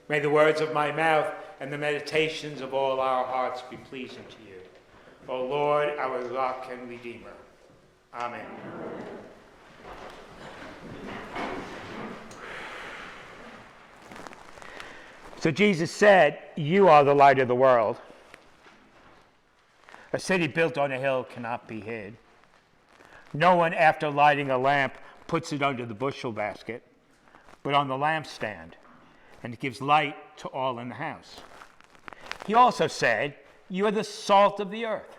May the words of my mouth and the meditations of all our hearts be pleasing to you, O Lord, our rock and redeemer. Amen. So Jesus said, "You are the light of the world. A city built on a hill cannot be hid. No one, after lighting a lamp, puts it under the bushel basket, but on the lampstand, and it gives light to all in the house." He also said, "You are the salt of the earth.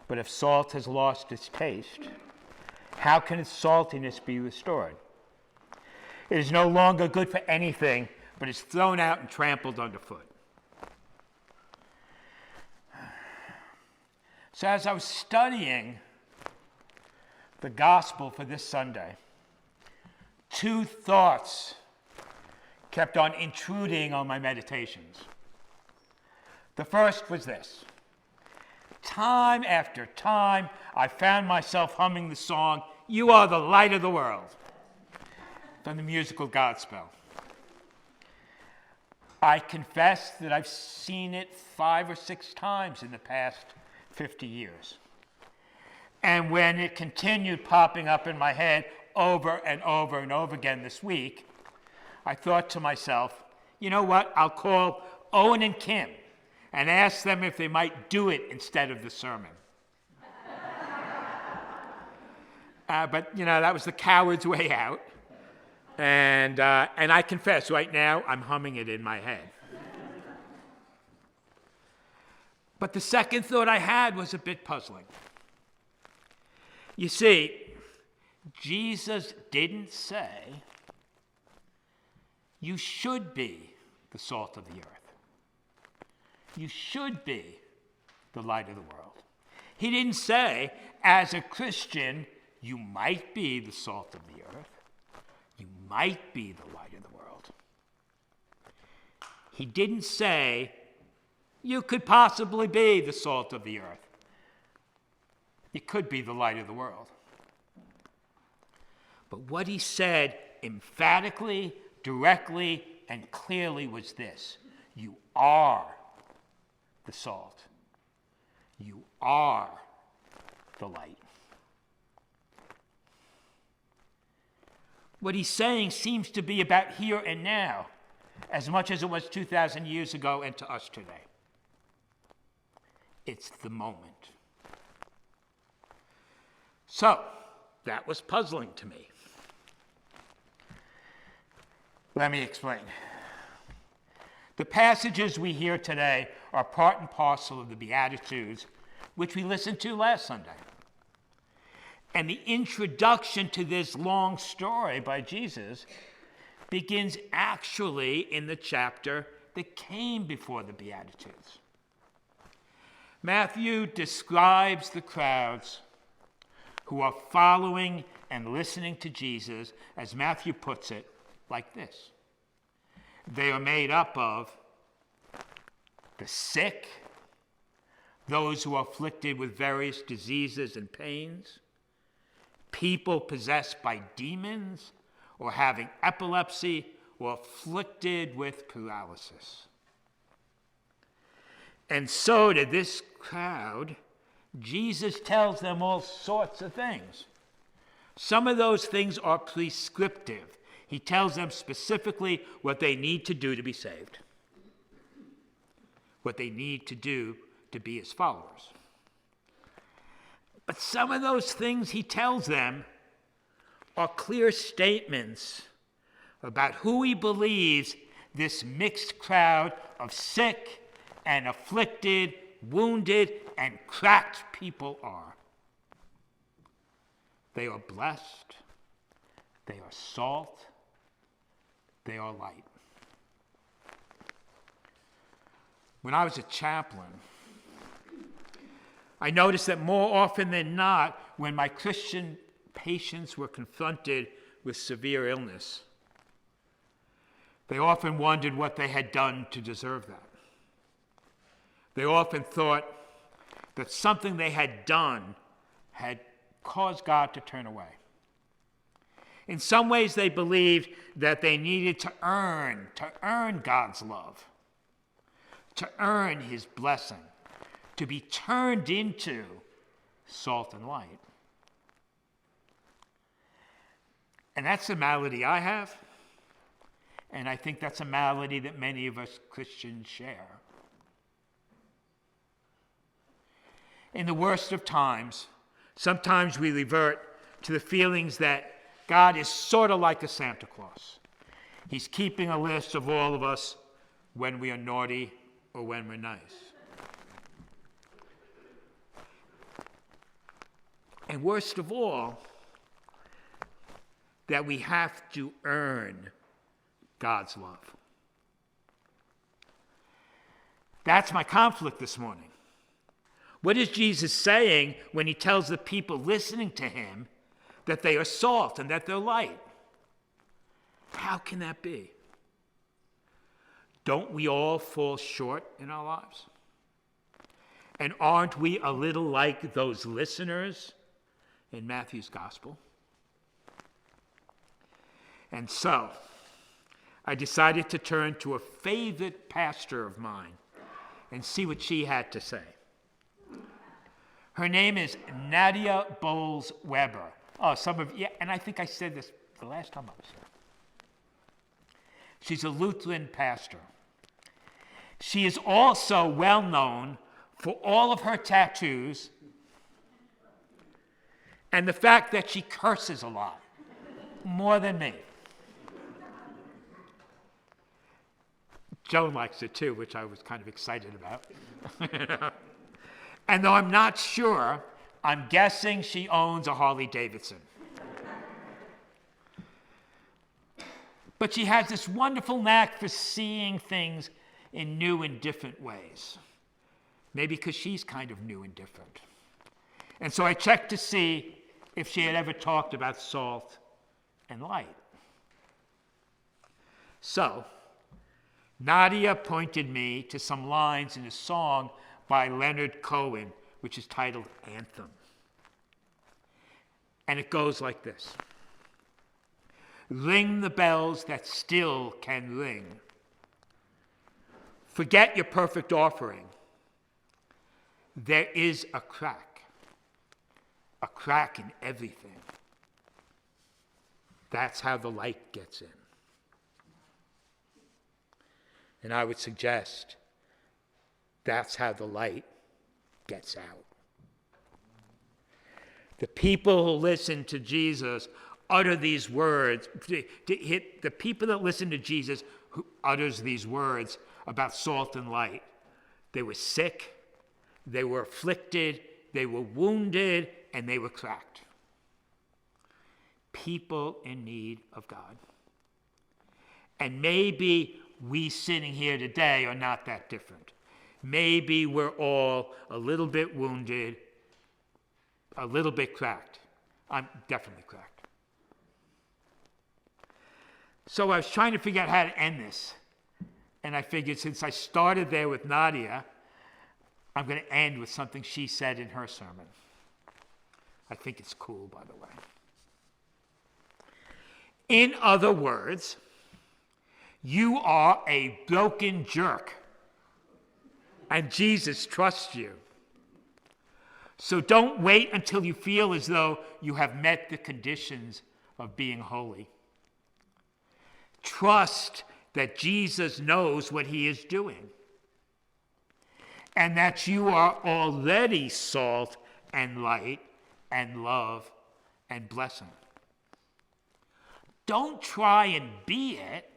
But if salt has lost its taste, how can its saltiness be restored? It is no longer good for anything, but is thrown out and trampled underfoot." So as I was studying the gospel for this Sunday, two thoughts kept on intruding on my meditations. The first was this. Time after time, I found myself humming the song, "You Are the Light of the World," from the musical Godspell. I confess that I've seen it 5 or 6 times in the past 50 years. And when it continued popping up in my head over and over and over again this week, I thought to myself, you know what? I'll call Owen and Kim and ask them if they might do it instead of the sermon. But, that was the coward's way out. And I confess, right now, I'm humming it in my head. But the second thought I had was a bit puzzling. You see, Jesus didn't say, "You should be the salt of the earth. You should be the light of the world." He didn't say, as a Christian, you might be the salt of the earth. You might be the light of the world. He didn't say, you could possibly be the salt of the earth. You could be the light of the world. But what he said emphatically, directly, and clearly was this: you are the salt. You are the light. What he's saying seems to be about here and now, as much as it was 2,000 years ago and to us today. It's the moment. So, that was puzzling to me. Let me explain. The passages we hear today are part and parcel of the Beatitudes, which we listened to last Sunday. And the introduction to this long story by Jesus begins actually in the chapter that came before the Beatitudes. Matthew describes the crowds who are following and listening to Jesus, as Matthew puts it, like this. They are made up of the sick, those who are afflicted with various diseases and pains, people possessed by demons, or having epilepsy, or afflicted with paralysis. And so to this crowd, Jesus tells them all sorts of things. Some of those things are prescriptive. He tells them specifically what they need to do to be saved, what they need to do to be his followers. But some of those things he tells them are clear statements about who he believes this mixed crowd of sick and afflicted, wounded, and cracked people are. They are blessed. They are salt. They are light. When I was a chaplain, I noticed that more often than not, when my Christian patients were confronted with severe illness, they often wondered what they had done to deserve that. They often thought that something they had done had caused God to turn away. In some ways, they believed that they needed to earn God's love, to earn his blessing, to be turned into salt and light. And that's a malady I have, and I think that's a malady that many of us Christians share. In the worst of times, sometimes we revert to the feelings that God is sort of like a Santa Claus. He's keeping a list of all of us when we are naughty or when we're nice. And worst of all, that we have to earn God's love. That's my conflict this morning. What is Jesus saying when he tells the people listening to him that they are salt and that they're light? How can that be? Don't we all fall short in our lives? And aren't we a little like those listeners in Matthew's gospel? And so, I decided to turn to a favorite pastor of mine and see what she had to say. Her name is Nadia Bolz-Weber. Oh, and I think I said this the last time I was here. She's a Lutheran pastor. She is also well known for all of her tattoos and the fact that she curses a lot, more than me. Joan likes it too, which I was kind of excited about. And though I'm not sure, I'm guessing she owns a Harley Davidson. But she has this wonderful knack for seeing things in new and different ways. Maybe because she's kind of new and different. And so I checked to see if she had ever talked about salt and light. So, Nadia pointed me to some lines in a song by Leonard Cohen, which is titled Anthem. And it goes like this. Ring the bells that still can ring. Forget your perfect offering. There is a crack in everything. That's how the light gets in. And I would suggest that's how the light gets out. The people who listen to Jesus utter these words. The people that listen to Jesus who utters these words about salt and light. They were sick, they were afflicted, they were wounded, and they were cracked. People in need of God. And maybe we sitting here today are not that different. Maybe we're all a little bit wounded, a little bit cracked. I'm definitely cracked. So I was trying to figure out how to end this. And I figured since I started there with Nadia, I'm going to end with something she said in her sermon. I think it's cool, by the way. In other words, you are a broken jerk, and Jesus trusts you. So don't wait until you feel as though you have met the conditions of being holy. Trust that Jesus knows what he is doing, and that you are already salt and light and love and blessing. Don't try and be it.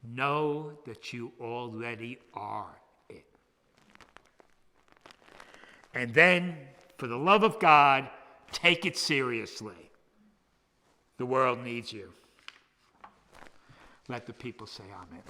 Know that you already are it. And then, for the love of God, take it seriously. The world needs you. Let the people say amen.